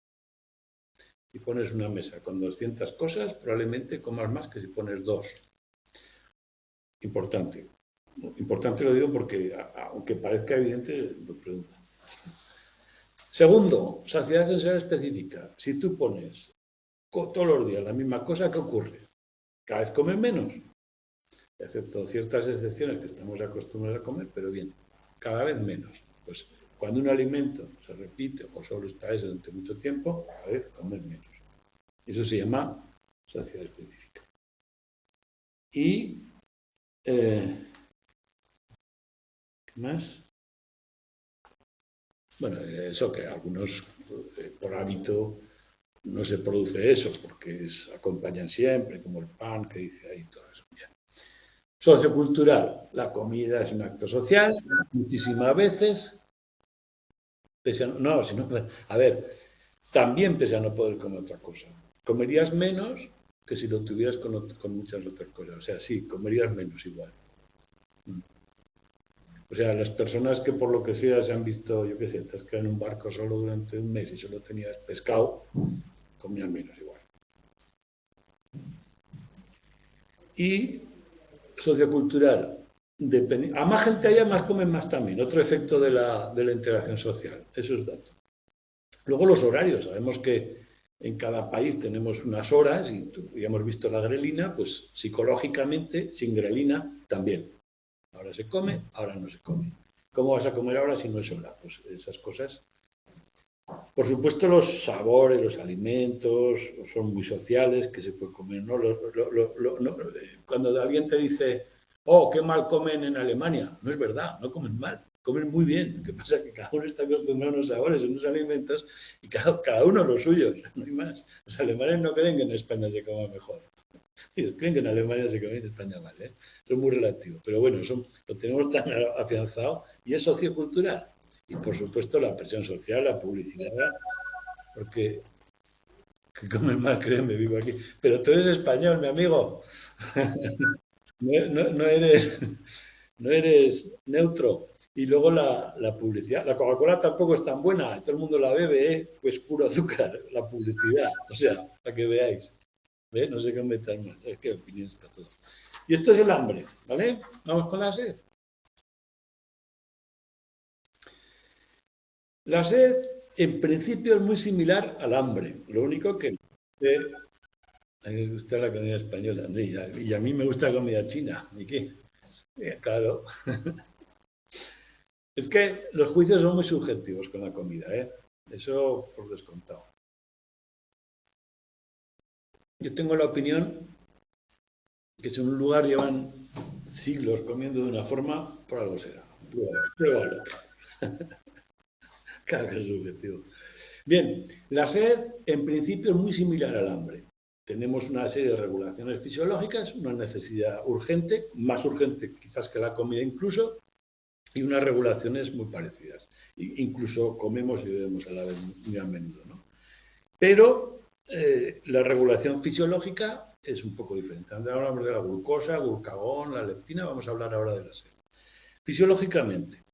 Si pones una mesa con 200 cosas, probablemente comas más que si pones 2. Importante. Importante lo digo porque, aunque parezca evidente, lo preguntan. Segundo, saciedad sensorial específica. Si tú pones todos los días la misma cosa, ¿qué ocurre? Cada vez comes menos, excepto ciertas excepciones que estamos acostumbrados a comer, pero bien, cada vez menos. Pues cuando un alimento se repite o solo está eso durante mucho tiempo, cada vez comes menos. Eso se llama saciedad específica. Y, ¿qué más? Bueno, eso que algunos, por hábito, no se produce eso, porque acompañan siempre, como el pan que dice ahí, todo eso. Bien. Sociocultural. La comida es un acto social, muchísimas veces. A ver, también pese a no poder comer otra cosa. Comerías menos que si lo tuvieras con muchas otras cosas. O sea, sí, comerías menos igual. O sea, las personas que por lo que sea se han visto, yo qué sé, te has quedado en un barco solo durante un mes y solo tenías pescado, comían menos igual. Y sociocultural, a más gente haya, más comen más también. Otro efecto de la interacción social. Eso es dato. Luego los horarios. Sabemos que en cada país tenemos unas horas y ya hemos visto la grelina, pues psicológicamente, sin grelina, también. Ahora se come, ahora no se come. ¿Cómo vas a comer ahora si no es hora? Pues esas cosas. Por supuesto, los sabores, los alimentos son muy sociales, que se puede comer, ¿no? Cuando alguien te dice, oh, qué mal comen en Alemania, no es verdad, no comen mal, comen muy bien. Lo que pasa es que cada uno está acostumbrado a unos sabores, a unos alimentos, y cada uno los suyos, no hay más. Los alemanes no creen que en España se coma mejor. Ellos creen que en Alemania se come en España mal, ¿eh? Eso es muy relativo. Pero bueno, lo tenemos tan afianzado y es sociocultural. Y por supuesto la presión social, la publicidad, porque que comen mal, créeme, vivo aquí. Pero tú eres español, mi amigo. No eres neutro. Y luego la publicidad. La Coca-Cola tampoco es tan buena, todo el mundo la bebe, ¿eh? Pues puro azúcar, la publicidad. O sea, para que veáis. ¿Ve? No sé qué meter más, es que opiniones para todos. Y esto es el hambre, ¿vale? Vamos con la sed. La sed, en principio, es muy similar al hambre. Lo único que a mí les gusta la comida española, ¿no? Y a mí me gusta la comida china. ¿Y qué? Claro. Es que los juicios son muy subjetivos con la comida, ¿eh? Eso por descontado. Yo tengo la opinión que si en un lugar llevan siglos comiendo de una forma, por algo será. Pruébalo. Claro que es subjetivo. Bien, la sed en principio es muy similar al hambre. Tenemos una serie de regulaciones fisiológicas, una necesidad urgente, más urgente quizás que la comida incluso, y unas regulaciones muy parecidas. Incluso comemos y bebemos a la vez muy a menudo, ¿no? Pero la regulación fisiológica es un poco diferente. Antes hablamos de la glucosa, glucagón, la leptina, vamos a hablar ahora de la sed. Fisiológicamente,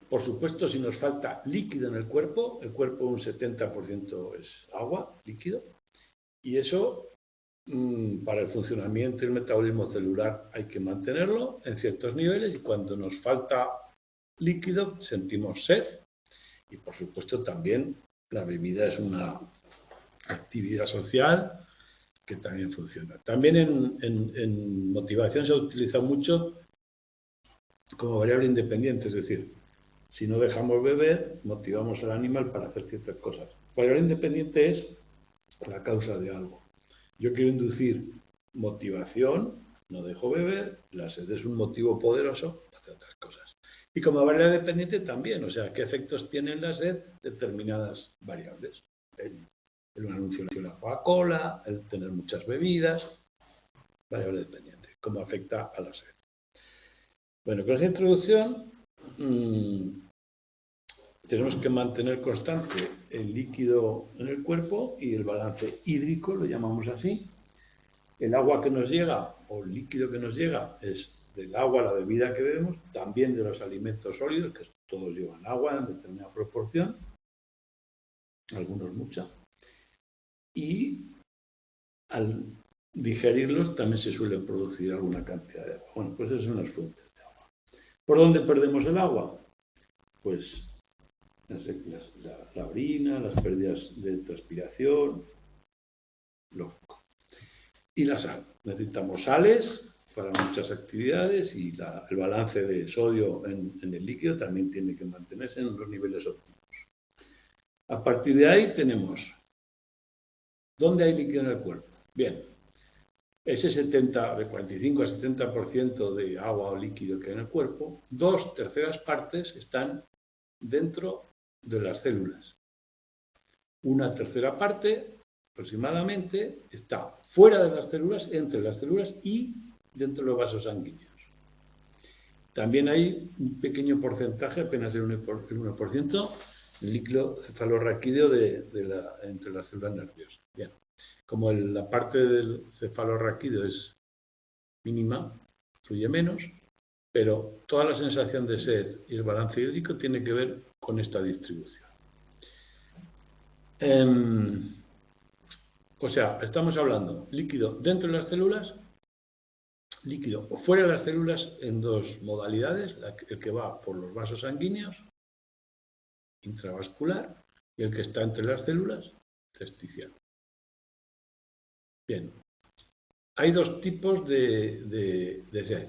por supuesto, si nos falta líquido en el cuerpo un 70% es agua, líquido, y eso para el funcionamiento y el metabolismo celular hay que mantenerlo en ciertos niveles y cuando nos falta líquido sentimos sed y por supuesto también la bebida es una actividad social que también funciona. También en motivación se utiliza mucho como variable independiente, es decir, si no dejamos beber, motivamos al animal para hacer ciertas cosas. Variable independiente es la causa de algo. Yo quiero inducir motivación, no dejo beber, la sed es un motivo poderoso para hacer otras cosas. Y como variable dependiente también, o sea, qué efectos tiene en la sed determinadas variables. El anuncio de la Coca-Cola, el tener muchas bebidas, variable dependiente, cómo afecta a la sed. Bueno, con esa introducción tenemos que mantener constante el líquido en el cuerpo y el balance hídrico, lo llamamos así. El agua que nos llega o el líquido que nos llega es del agua, la bebida que bebemos, también de los alimentos sólidos, que todos llevan agua en determinada proporción, algunos mucha, y al digerirlos también se suele producir alguna cantidad de agua. Bueno, pues esas son las fuentes de agua. ¿Por dónde perdemos el agua? Pues la orina, las pérdidas de transpiración, lógico. Y la sal. Necesitamos sales para muchas actividades y el balance de sodio en el líquido también tiene que mantenerse en los niveles óptimos. A partir de ahí tenemos, ¿dónde hay líquido en el cuerpo? Bien, ese de 45 a 70% de agua o líquido que hay en el cuerpo, 2/3 partes están dentro de las células. 1/3 parte, aproximadamente, está fuera de las células, entre las células y dentro de los vasos sanguíneos. También hay un pequeño porcentaje, apenas el 1%, líquido cefalorraquídeo entre las células nerviosas. Bien. Como la parte del cefalorraquídeo es mínima, fluye menos, pero toda la sensación de sed y el balance hídrico tiene que ver con esta distribución. O sea, estamos hablando líquido dentro de las células, líquido o fuera de las células en dos modalidades, el que va por los vasos sanguíneos, intravascular, y el que está entre las células, intersticial. Bien, hay dos tipos de sed.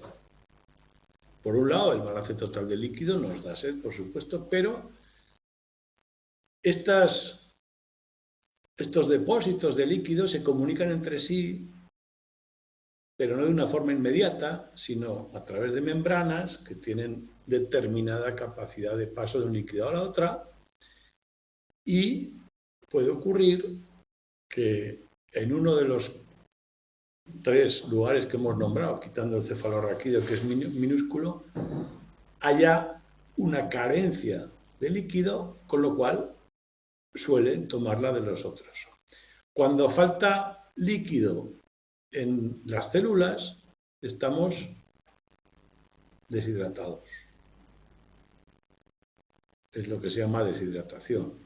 Por un lado, el balance total de líquido nos da sed, por supuesto, pero estos depósitos de líquido se comunican entre sí, pero no de una forma inmediata, sino a través de membranas que tienen determinada capacidad de paso de un líquido a la otra, y puede ocurrir que en uno de los 3 lugares que hemos nombrado, quitando el cefalorraquídeo que es minúsculo, haya una carencia de líquido, con lo cual suelen tomarla de los otros. Cuando falta líquido en las células, estamos deshidratados. Es lo que se llama deshidratación.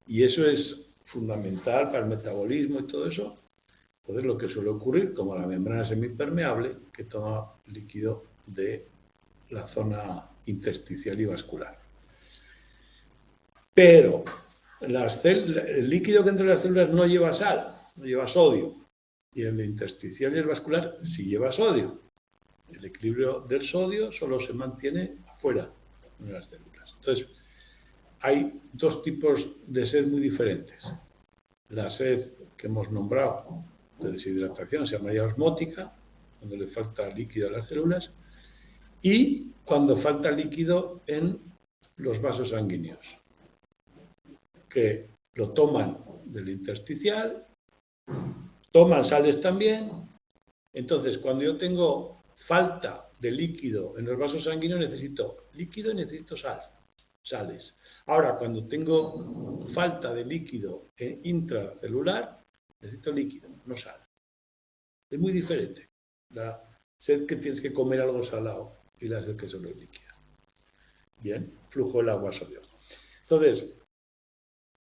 Y eso es fundamental para el metabolismo y todo eso. Entonces, lo que suele ocurrir, como la membrana es semipermeable, que toma líquido de la zona intersticial y vascular. Pero el líquido que entre las células no lleva sal, no lleva sodio, y el intersticial y el vascular sí lleva sodio. El equilibrio del sodio solo se mantiene afuera de las células. Entonces, hay dos tipos de sed muy diferentes. La sed que hemos nombrado de deshidratación se llamaría osmótica, cuando le falta líquido a las células, y cuando falta líquido en los vasos sanguíneos, que lo toman del intersticial, toman sales también. Entonces, cuando yo tengo falta de líquido en los vasos sanguíneos, necesito líquido y necesito sales. Ahora, cuando tengo falta de líquido intracelular, necesito líquido, no sal. Es muy diferente la sed que tienes que comer algo salado y la sed que solo es líquida. Bien, flujo del agua sodio. Entonces,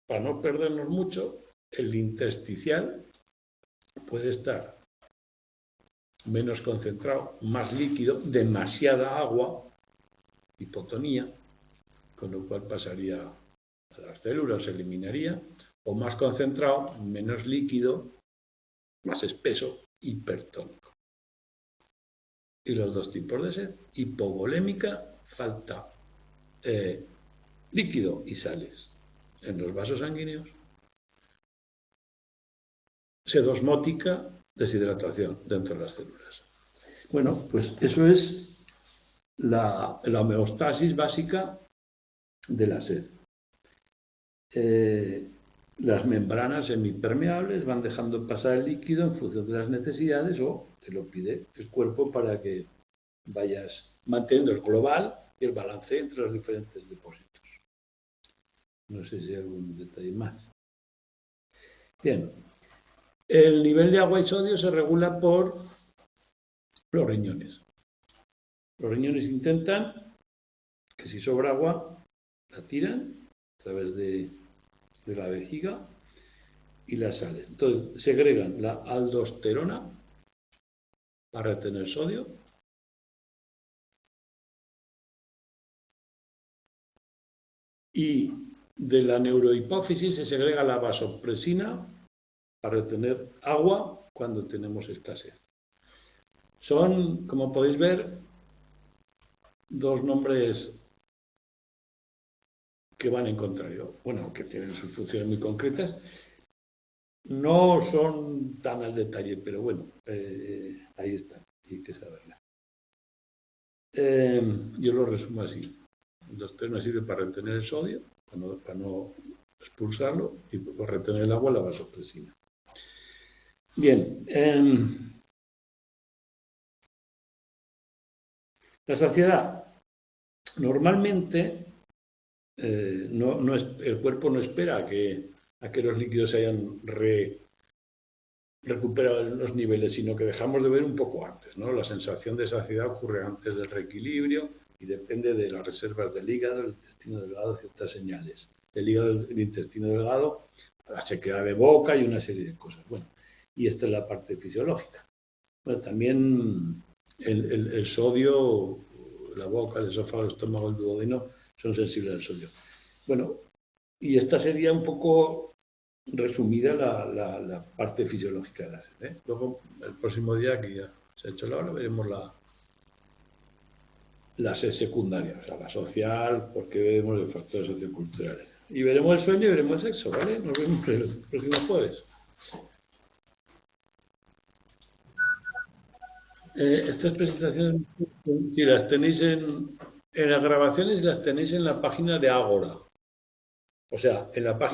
para no perdernos mucho, el intersticial puede estar menos concentrado, más líquido, demasiada agua, hipotonía, con lo cual pasaría a las células, se eliminaría, o más concentrado, menos líquido, más espeso, hipertónico. Y los dos tipos de sed, hipovolémica, falta líquido y sales en los vasos sanguíneos, sed osmótica, deshidratación dentro de las células. Bueno, pues eso es la homeostasis básica de la sed. Las membranas semipermeables van dejando pasar el líquido en función de las necesidades o te lo pide el cuerpo para que vayas manteniendo el global y el balance entre los diferentes depósitos. No sé si hay algún detalle más. Bien. El nivel de agua y sodio se regula por los riñones. Los riñones intentan que si sobra agua, la tiran a través de la vejiga y las sales. Entonces, segregan la aldosterona para retener sodio y de la neurohipófisis se segrega la vasopresina para retener agua cuando tenemos escasez. Son, como podéis ver, dos nombres que van en contrario, bueno, que tienen sus funciones muy concretas. No son tan al detalle, pero bueno, ahí están, hay que saberla. Yo lo resumo así. La aldosterona sirve para retener el sodio, para no expulsarlo, y para retener el agua, la vasopresina. Bien. La saciedad. Normalmente el cuerpo no espera a que los líquidos se hayan recuperado los niveles, sino que dejamos de ver un poco antes, ¿no? La sensación de saciedad ocurre antes del reequilibrio y depende de las reservas del hígado, el intestino delgado, ciertas señales. El hígado, el intestino delgado, la sequedad de boca y una serie de cosas. Bueno, y esta es la parte fisiológica. Bueno, también el sodio, la boca, el esófago, el estómago, el duodeno son sensibles al sodio. Bueno, y esta sería un poco resumida la parte fisiológica de la sed, ¿eh? Luego, el próximo día, que ya se ha hecho la hora, veremos la sed secundaria, o sea, la social, porque veremos los factores socioculturales. Y veremos el sueño y veremos el sexo, ¿vale? Nos vemos el próximo jueves. Estas presentaciones, si las tenéis en las grabaciones, las tenéis en la página de Ágora. O sea, en la página